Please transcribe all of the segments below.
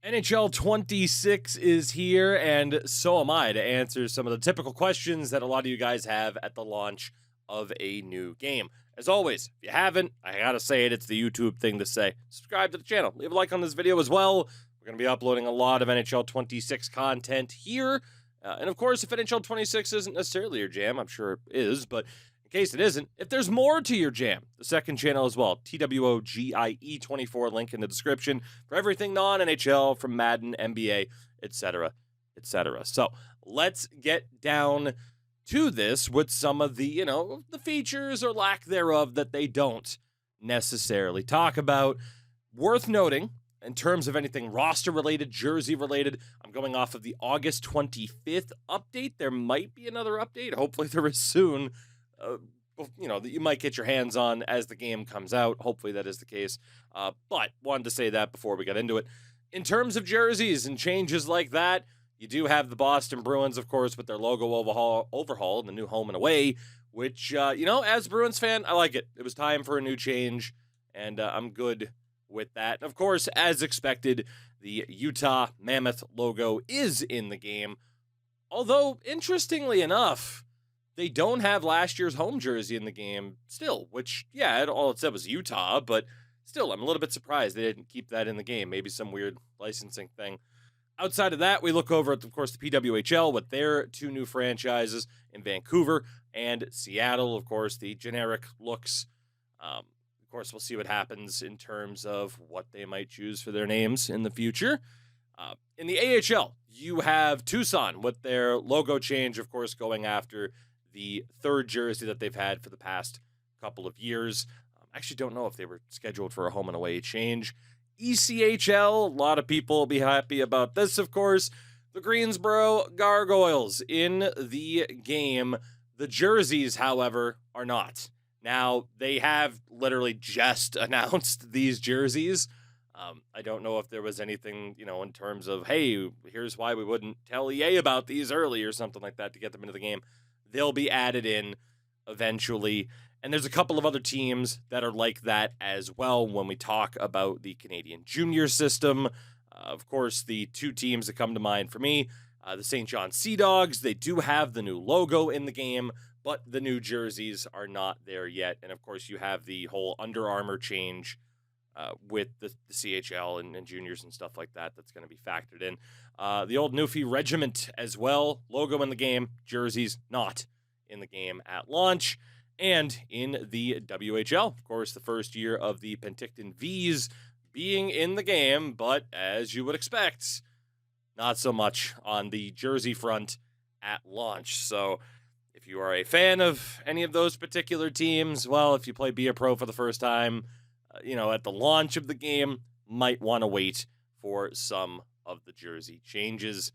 NHL 26 is here, and so am I to answer some of the typical questions that a lot of you guys have at the launch of a new game. As always, if you haven't, I gotta say it's the YouTube thing to say. Subscribe to the channel, leave a like on this video as well. We're gonna be uploading a lot of NHL 26 content here. And of course, if NHL 26 isn't necessarily your jam, I'm sure it is, but in case it isn't, if there's more to your jam, the second channel as well, TWOGIE24, link in the description for everything non-NHL from Madden, NBA, etc., etc. So let's get down to this with some of the, the features or lack thereof that they don't necessarily talk about. Worth noting, in terms of anything roster-related, jersey-related, I'm going off of the August 25th update. There might be another update. Hopefully there is soon. That you might get your hands on as the game comes out. Hopefully that is the case. But wanted to say that before we got into it. In terms of jerseys and changes like that, you do have the Boston Bruins, of course, with their logo overhaul and the new home and away, which, as a Bruins fan, I like it. It was time for a new change, and I'm good with that. And of course, as expected, the Utah Mammoth logo is in the game. Although, interestingly enough, they don't have last year's home jersey in the game still, which, all it said was Utah, but still, I'm a little bit surprised they didn't keep that in the game. Maybe some weird licensing thing. Outside of that, we look over at, of course, the PWHL with their two new franchises in Vancouver and Seattle. Of course, the generic looks. Of course, we'll see what happens in terms of what they might choose for their names in the future. In the AHL, you have Tucson with their logo change, of course, going after the third jersey that they've had for the past couple of years. I actually don't know if they were scheduled for a home and away change. ECHL, a lot of people will be happy about this, of course. The Greensboro Gargoyles in the game. The jerseys, however, are not. Now, they have literally just announced these jerseys. I don't know if there was anything, in terms of, hey, here's why we wouldn't tell EA about these early or something like that to get them into the game. They'll be added in eventually. And there's a couple of other teams that are like that as well when we talk about the Canadian junior system. Of course, the two teams that come to mind for me, the St. John Sea Dogs, they do have the new logo in the game, but the new jerseys are not there yet. And of course, you have the whole Under Armour change with the CHL and juniors and stuff like that that's going to be factored in. The old Newfie Regiment as well, logo in the game, jerseys not in the game at launch. And in the WHL, of course, the first year of the Penticton Vs being in the game, but as you would expect, not so much on the jersey front at launch. So if you are a fan of any of those particular teams, well, if you play Be a Pro for the first time, at the launch of the game, might want to wait for some of the jersey changes.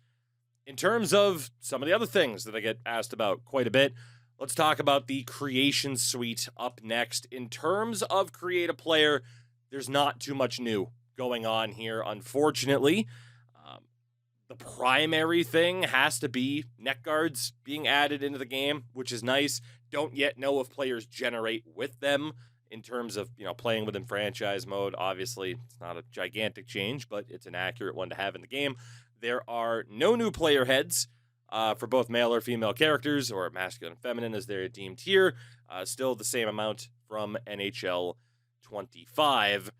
In terms of some of the other things that I get asked about quite a bit, let's talk about the Creation Suite up next. In terms of Create a Player, there's not too much new going on here, unfortunately. The primary thing has to be neck guards being added into the game, which is nice. Don't yet know if players generate with them in terms of, playing within franchise mode. Obviously, it's not a gigantic change, but it's an accurate one to have in the game. There are no new player heads for both male or female characters, or masculine and feminine as they're deemed here. Still the same amount from NHL 25.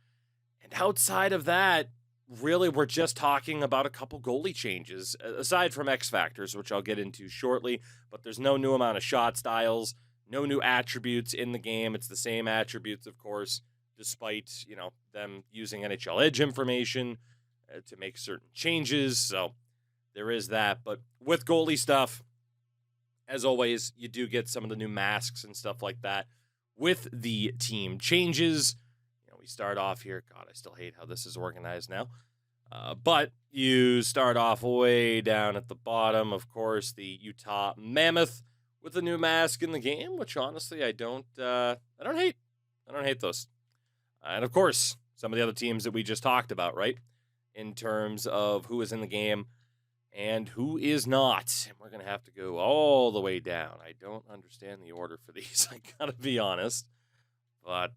And outside of that, really, we're just talking about a couple goalie changes, aside from X Factors, which I'll get into shortly, but there's no new amount of shot styles, no new attributes in the game. It's the same attributes, of course, despite, them using NHL Edge information to make certain changes. So there is that. But with goalie stuff, as always, you do get some of the new masks and stuff like that with the team changes. We start off here. God, I still hate how this is organized now. But you start off way down at the bottom, of course, the Utah Mammoth with a new mask in the game, which honestly I don't hate. I don't hate those. And of course, some of the other teams that we just talked about, right? In terms of who is in the game and who is not. And we're going to have to go all the way down. I don't understand the order for these, I gotta be honest. But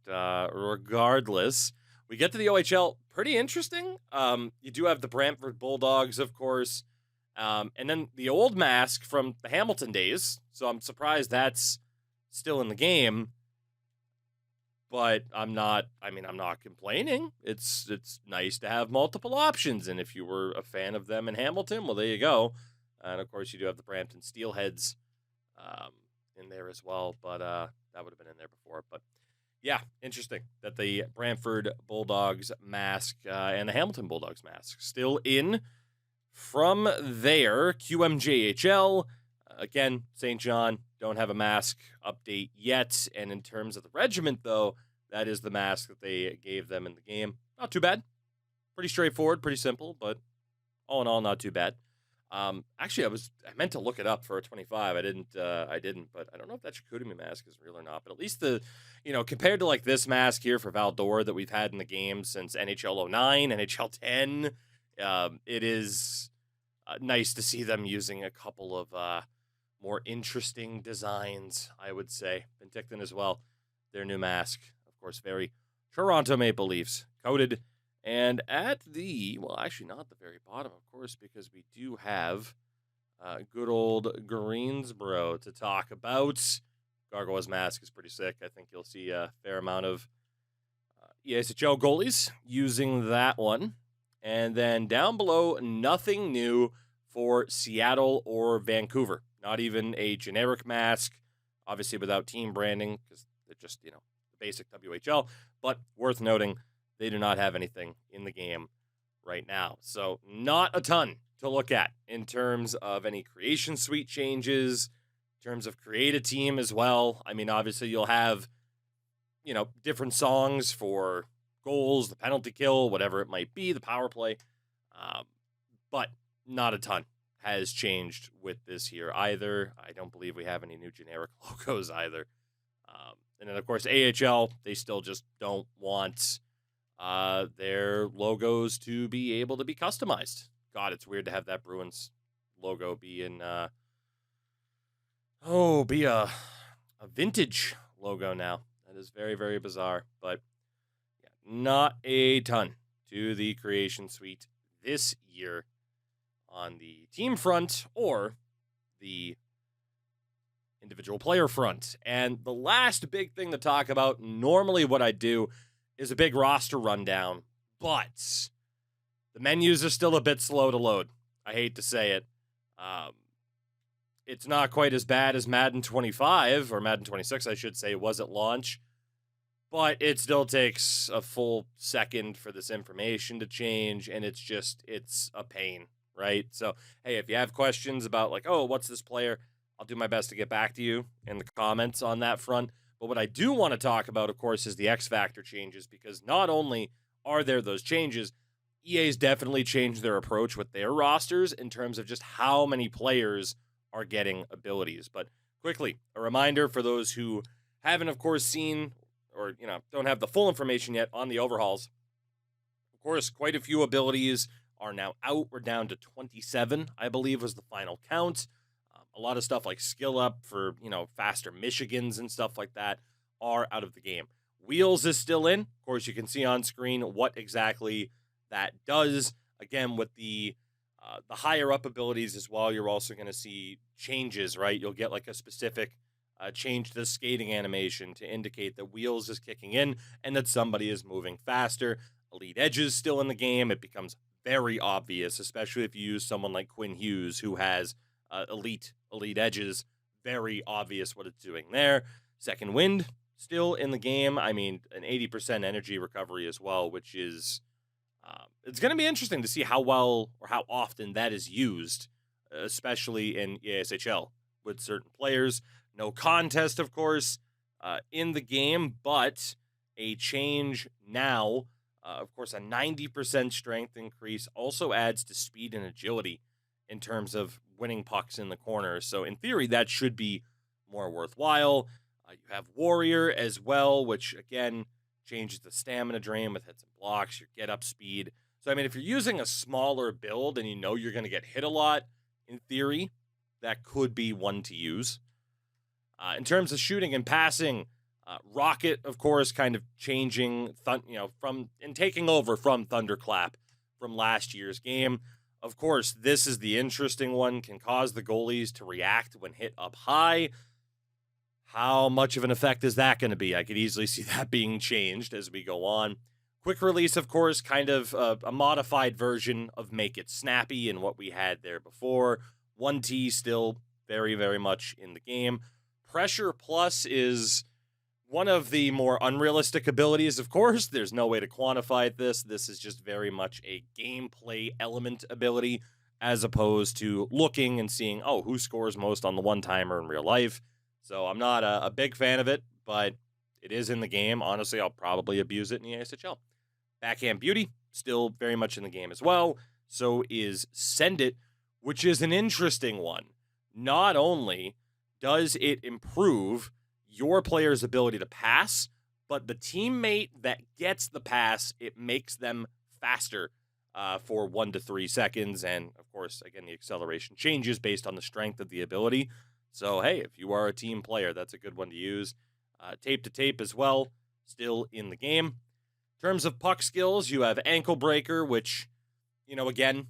regardless, we get to the OHL, pretty interesting. You do have the Brantford Bulldogs, of course, and then the old mask from the Hamilton days. So I'm surprised that's still in the game. But I'm not complaining. It's nice to have multiple options. And if you were a fan of them in Hamilton, well, there you go. And of course, you do have the Brampton Steelheads in there as well. But that would have been in there before. But yeah, interesting that the Brantford Bulldogs mask and the Hamilton Bulldogs mask still in. From there, QMJHL. Again, St. John don't have a mask update yet. And in terms of the regiment, though, that is the mask that they gave them in the game. Not too bad. Pretty straightforward, pretty simple, but all in all, not too bad. Actually, I meant to look it up for a 25. I didn't, but I don't know if that Chicoutimi mask is real or not. But at least compared to like this mask here for Valdor that we've had in the game since NHL 09, NHL 10, it is nice to see them using a couple of more interesting designs, I would say. Penticton as well, their new mask, of course, very Toronto Maple Leafs coded. And at actually not the very bottom, of course, because we do have good old Greensboro to talk about. Gargoyle's mask is pretty sick. I think you'll see a fair amount of ESHL goalies using that one. And then down below, nothing new for Seattle or Vancouver. Not even a generic mask, obviously without team branding, because they're just, the basic WHL. But worth noting, they do not have anything in the game right now. So not a ton to look at in terms of any creation suite changes, in terms of create a team as well. I mean, obviously you'll have, different songs for goals, the penalty kill, whatever it might be, the power play. But not a ton has changed with this here either. I don't believe we have any new generic logos either. And then, of course, AHL, they still just don't want their logos to be able to be customized. God, it's weird to have that Bruins logo be in, be a vintage logo now. That is very, very bizarre. But yeah, not a ton to the creation suite this year on the team front or the individual player front. And the last big thing to talk about, normally what I do is a big roster rundown, but the menus are still a bit slow to load. I hate to say it. It's not quite as bad as Madden 25, or Madden 26, I should say, was at launch, but it still takes a full second for this information to change, and it's a pain, right? So, hey, if you have questions about, like, oh, what's this player, I'll do my best to get back to you in the comments on that front. But what I do want to talk about, of course, is the X Factor changes, because not only are there those changes, EA's definitely changed their approach with their rosters in terms of just how many players are getting abilities. But quickly, a reminder for those who haven't, of course, seen or, don't have the full information yet on the overhauls. Of course, quite a few abilities are now out. We're down to 27, I believe, was the final count. A lot of stuff like skill up for, faster Michigans and stuff like that are out of the game. Wheels is still in. Of course, you can see on screen what exactly that does. Again, with the higher up abilities as well, you're also going to see changes, right? You'll get like a specific change to the skating animation to indicate that Wheels is kicking in and that somebody is moving faster. Elite Edges still in the game. It becomes very obvious, especially if you use someone like Quinn Hughes, who has elite Edges. Very obvious what it's doing there. Second Wind still in the game. I mean, an 80% energy recovery as well, which is it's going to be interesting to see how well or how often that is used, especially in ESHL with certain players. No contest, of course, in the game, but a change now. Of course, a 90% strength increase also adds to speed and agility in terms of winning pucks in the corner. So in theory, that should be more worthwhile. You have Warrior as well, which again changes the stamina drain with hits and blocks, your get up speed. So I mean, if you're using a smaller build and you're going to get hit a lot, in theory, that could be one to use. In terms of shooting and passing, Rocket, of course, kind of changing, from and taking over from Thunderclap from last year's game. Of course, this is the interesting one. Can cause the goalies to react when hit up high. How much of an effect is that going to be? I could easily see that being changed as we go on. Quick release, of course, kind of a modified version of Make It Snappy and what we had there before. 1T still very, very much in the game. Pressure Plus is one of the more unrealistic abilities, of course. There's no way to quantify this. This is just very much a gameplay element ability as opposed to looking and seeing, oh, who scores most on the one-timer in real life. So I'm not a big fan of it, but it is in the game. Honestly, I'll probably abuse it in the ASHL. Backhand Beauty, still very much in the game as well. So is Send It, which is an interesting one. Not only does it improve your player's ability to pass, but the teammate that gets the pass, it makes them faster for 1 to 3 seconds. And, of course, again, the acceleration changes based on the strength of the ability. So, hey, if you are a team player, that's a good one to use. Tape to tape as well, still in the game. In terms of puck skills, you have Ankle Breaker, which, again,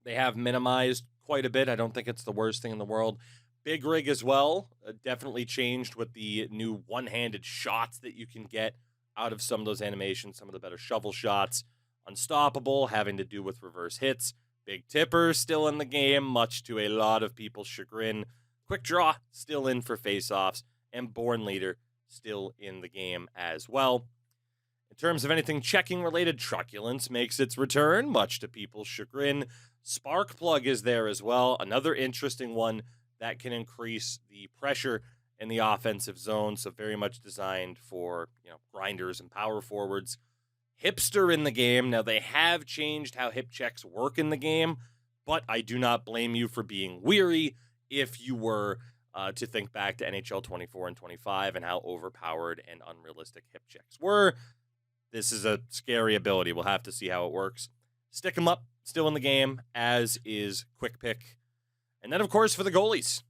they have minimized quite a bit. I don't think it's the worst thing in the world. Big Rig as well, definitely changed with the new one-handed shots that you can get out of some of those animations, some of the better shovel shots. Unstoppable, having to do with reverse hits. Big Tipper still in the game, much to a lot of people's chagrin. Quick Draw still in for face-offs, and Born Leader still in the game as well. In terms of anything checking related, Truculence makes its return, much to people's chagrin. Spark Plug is there as well, another interesting one that can increase the pressure in the offensive zone, so very much designed for grinders and power forwards. Hipster in the game. Now, they have changed how hip checks work in the game, but I do not blame you for being weary if you were to think back to NHL 24 and 25 and how overpowered and unrealistic hip checks were. This is a scary ability. We'll have to see how it works. Stick 'em up, still in the game, as is Quick Pick. And then, of course, for the goalies,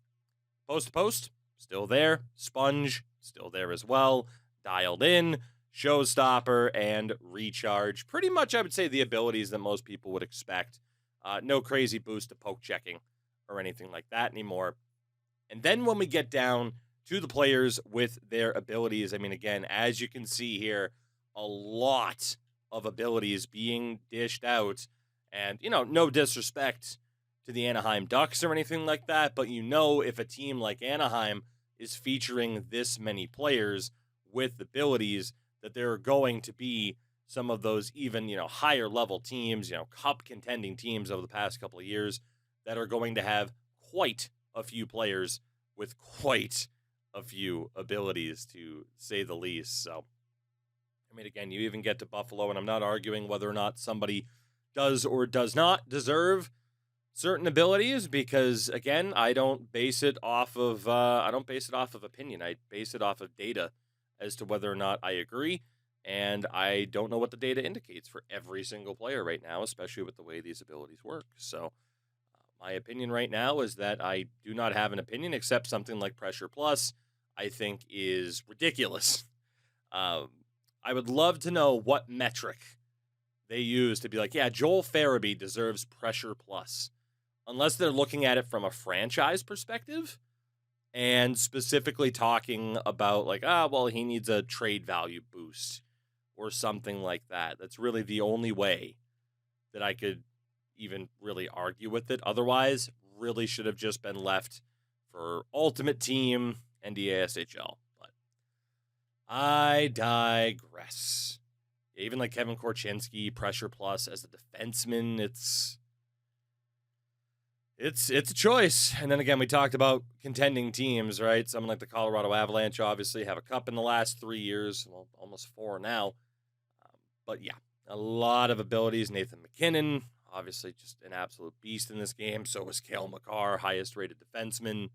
Post to Post, still there. Sponge, still there as well. Dialed In, Showstopper, and Recharge. Pretty much, I would say, the abilities that most people would expect. No crazy boost to poke checking or anything like that anymore. And then when we get down to the players with their abilities, I mean, again, as you can see here, a lot of abilities being dished out. And, no disrespect to the Anaheim Ducks or anything like that, but if a team like Anaheim is featuring this many players with abilities, that there are going to be some of those even, higher level teams, cup contending teams over the past couple of years that are going to have quite a few players with quite a few abilities, to say the least. So, I mean, again, you even get to Buffalo, and I'm not arguing whether or not somebody does or does not deserve certain abilities, because, again, I don't base it off of opinion. I base it off of data as to whether or not I agree, and I don't know what the data indicates for every single player right now, especially with the way these abilities work. So, my opinion right now is that I do not have an opinion, except something like Pressure Plus, I think is ridiculous. I would love to know what metric they use to be like, yeah, Joel Farabee deserves Pressure Plus. Unless they're looking at it from a franchise perspective and specifically talking about like, he needs a trade value boost or something like that. That's really the only way that I could even really argue with it. Otherwise, really should have just been left for Ultimate Team and the ASHL. But I digress. Even like Kevin Korchinski, Pressure Plus as a defenseman, it's a choice. And then again, we talked about contending teams, right? Someone like the Colorado Avalanche obviously have a cup in the last 3 years, well, almost 4 now. But yeah, a lot of abilities. Nathan McKinnon, obviously just an absolute beast in this game. So was Cale Makar, highest rated defenseman.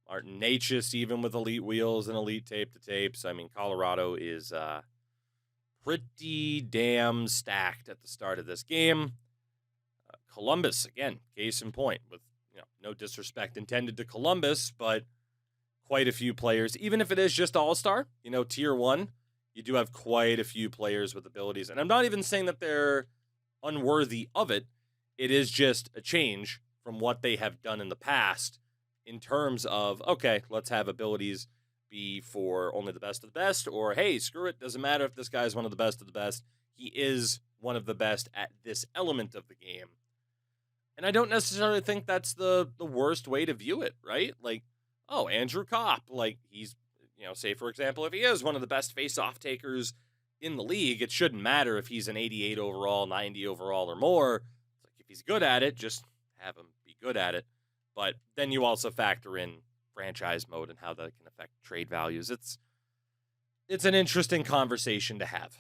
Martin Necas, even with elite wheels and elite tape to tape. So, I mean, Colorado is pretty damn stacked at the start of this game. Columbus, again, case in point, with no disrespect intended to Columbus, but quite a few players, even if it is just all-star, tier 1, you do have quite a few players with abilities. And I'm not even saying that they're unworthy of it. It is just a change from what they have done in the past in terms of, okay, let's have abilities be for only the best of the best, or hey, screw it, doesn't matter if this guy is one of the best of the best. He is one of the best at this element of the game. And I don't necessarily think that's the worst way to view it, right? Like, oh, Andrew Kopp, like he's, say for example, if he is one of the best face-off takers in the league, it shouldn't matter if he's an 88 overall, 90 overall, or more. It's like if he's good at it, just have him be good at it. But then you also factor in franchise mode and how that can affect trade values. It's an interesting conversation to have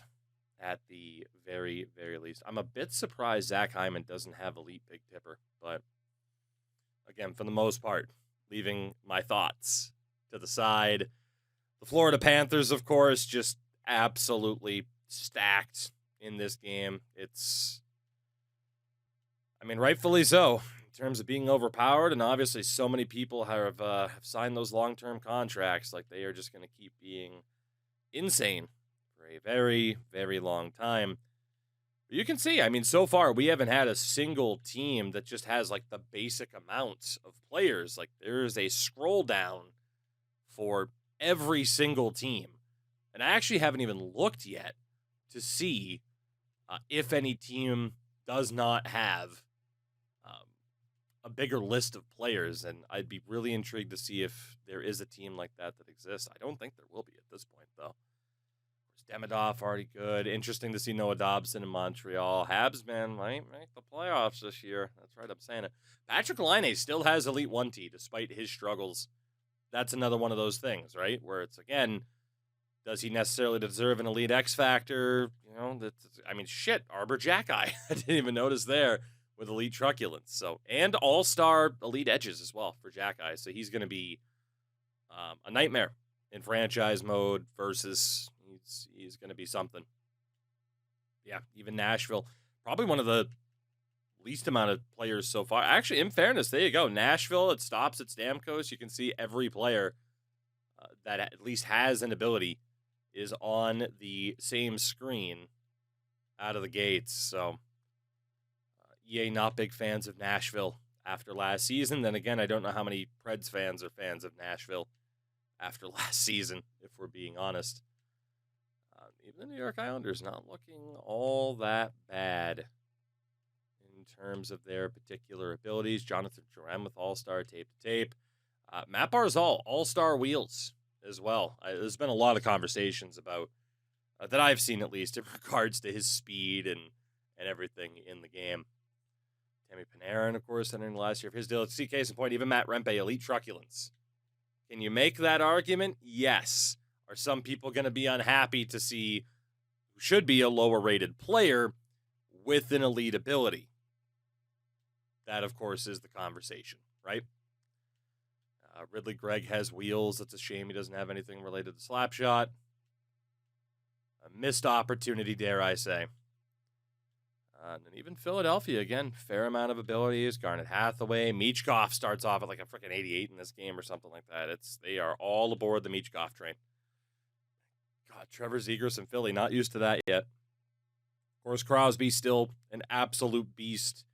at the very, very least. I'm a bit surprised Zach Hyman doesn't have Elite Big Tipper, but again, for the most part, leaving my thoughts to the side. The Florida Panthers, of course, just absolutely stacked in this game. Rightfully so, in terms of being overpowered, and obviously so many people have signed those long-term contracts. Like, they are just going to keep being insane for a very, very long time. But you can see, so far we haven't had a single team that just has like the basic amounts of players. Like, there's a scroll down for every single team. And I actually haven't even looked yet to see if any team does not have a bigger list of players. And I'd be really intrigued to see if there is a team like that exists. I don't think there will be at this point, though. Demidov, already good. Interesting to see Noah Dobson in Montreal. Habs, man, might make the playoffs this year. That's right, I'm saying it. Patrick Laine still has Elite 1T despite his struggles. That's another one of those things, right? Where it's, again, does he necessarily deserve an Elite X Factor? Arbor Jackeye. I didn't even notice there with Elite Truculence. So, and All-Star Elite Edges as well for Jackeye. So he's going to be a nightmare in franchise mode versus he's going to be something. Yeah, even Nashville, probably one of the least amount of players so far. Actually, in fairness, there you go. Nashville, it stops at Stamkos. You can see every player that at least has an ability is on the same screen out of the gates. So, EA not big fans of Nashville after last season. Then again, I don't know how many Preds fans are fans of Nashville after last season, if we're being honest. Even the New York Islanders not looking all that bad in terms of their particular abilities. Jonathan Drouin with All-Star tape to tape. Matt Barzal, All-Star wheels as well. There's been a lot of conversations about, that I've seen at least, in regards to his speed and everything in the game. Tammy Panarin, of course, entering the last year of his deal. Let's see, case in point, even Matt Rempe, Elite Truculence. Can you make that argument? Yes. Are some people going to be unhappy to see who should be a lower-rated player with an elite ability? That, of course, is the conversation, right? Ridley Gregg has wheels. It's a shame he doesn't have anything related to Slapshot. A missed opportunity, dare I say. And even Philadelphia, again, fair amount of abilities. Garnet Hathaway. Michkov starts off at like a freaking 88 in this game or something like that. They are all aboard the Michkov train. God, Trevor Zegras in Philly, not used to that yet. Of course, Crosby still an absolute beast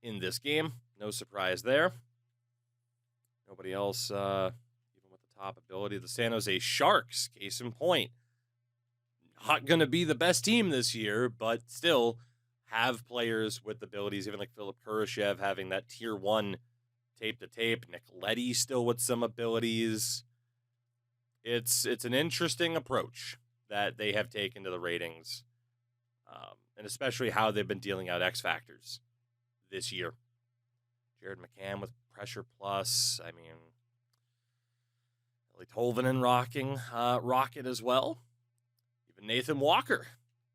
in this game. No surprise there. Nobody else, even with the top ability. The San Jose Sharks, case in point. Not going to be the best team this year, but still have players with abilities, even like Philip Kurashev having that tier 1 tape-to-tape. Nick Leddy still with some abilities. It's an interesting approach that they have taken to the ratings, and especially how they've been dealing out X Factors this year. Jared McCann with Pressure Plus. Ellie Tolvanen rocking Rocket as well. Even Nathan Walker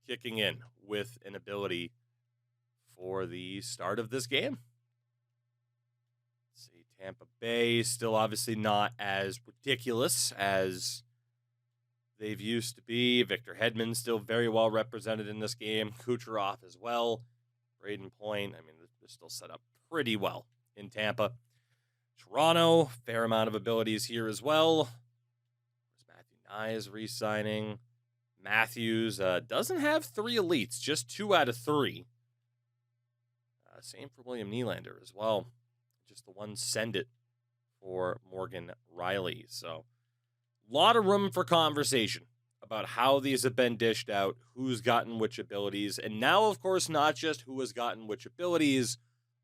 kicking in with an ability for the start of this game. Let's see, Tampa Bay still obviously not as ridiculous as they've used to be. Victor Hedman still very well represented in this game. Kucherov as well. Braden Point. They're still set up pretty well in Tampa. Toronto, fair amount of abilities here as well. Matthew Nye re-signing. Matthews doesn't have 3 elites, just 2 out of 3. Same for William Nylander as well. Just the one send it for Morgan Riley. So a lot of room for conversation about how these have been dished out, who's gotten which abilities, and now, of course, not just who has gotten which abilities,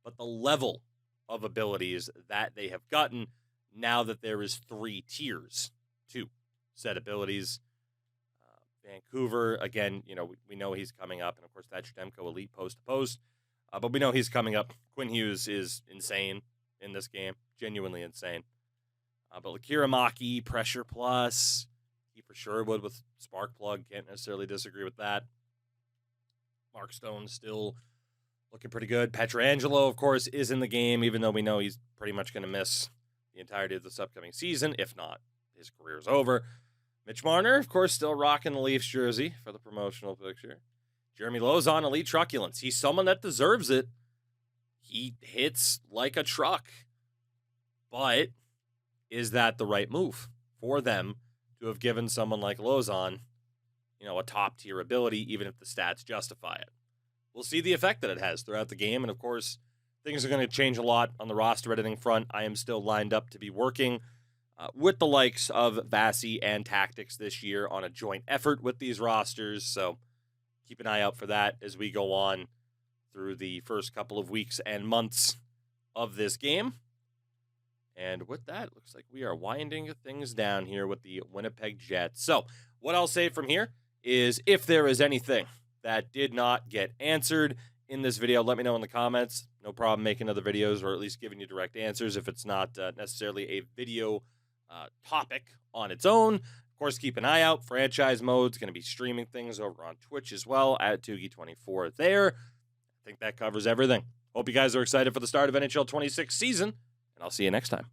but the level of abilities that they have gotten now that there is 3 tiers to said abilities. Vancouver, again, we know he's coming up, and of course, that Demko elite post-to-post, but we know he's coming up. Quinn Hughes is insane in this game, genuinely insane. But Lakira Maki, Pressure Plus, Kiefer Sherwood with Spark Plug, can't necessarily disagree with that. Mark Stone still looking pretty good. Petrangelo, of course, is in the game, even though we know he's pretty much going to miss the entirety of this upcoming season. If not, his career's over. Mitch Marner, of course, still rocking the Leafs jersey for the promotional picture. Jeremy Lozon, elite truculence. He's someone that deserves it. He hits like a truck. But is that the right move for them to have given someone like Lozon, a top-tier ability, even if the stats justify it? We'll see the effect that it has throughout the game, and of course, things are going to change a lot on the roster editing front. I am still lined up to be working with the likes of Vasi and Tactics this year on a joint effort with these rosters, so keep an eye out for that as we go on through the first couple of weeks and months of this game. And with that, it looks like we are winding things down here with the Winnipeg Jets. So what I'll say from here is if there is anything that did not get answered in this video, let me know in the comments. No problem making other videos or at least giving you direct answers if it's not necessarily a video topic on its own. Of course, keep an eye out. Franchise Mode's going to be streaming things over on Twitch as well at Tugi24 there. I think that covers everything. Hope you guys are excited for the start of NHL 26 season, and I'll see you next time.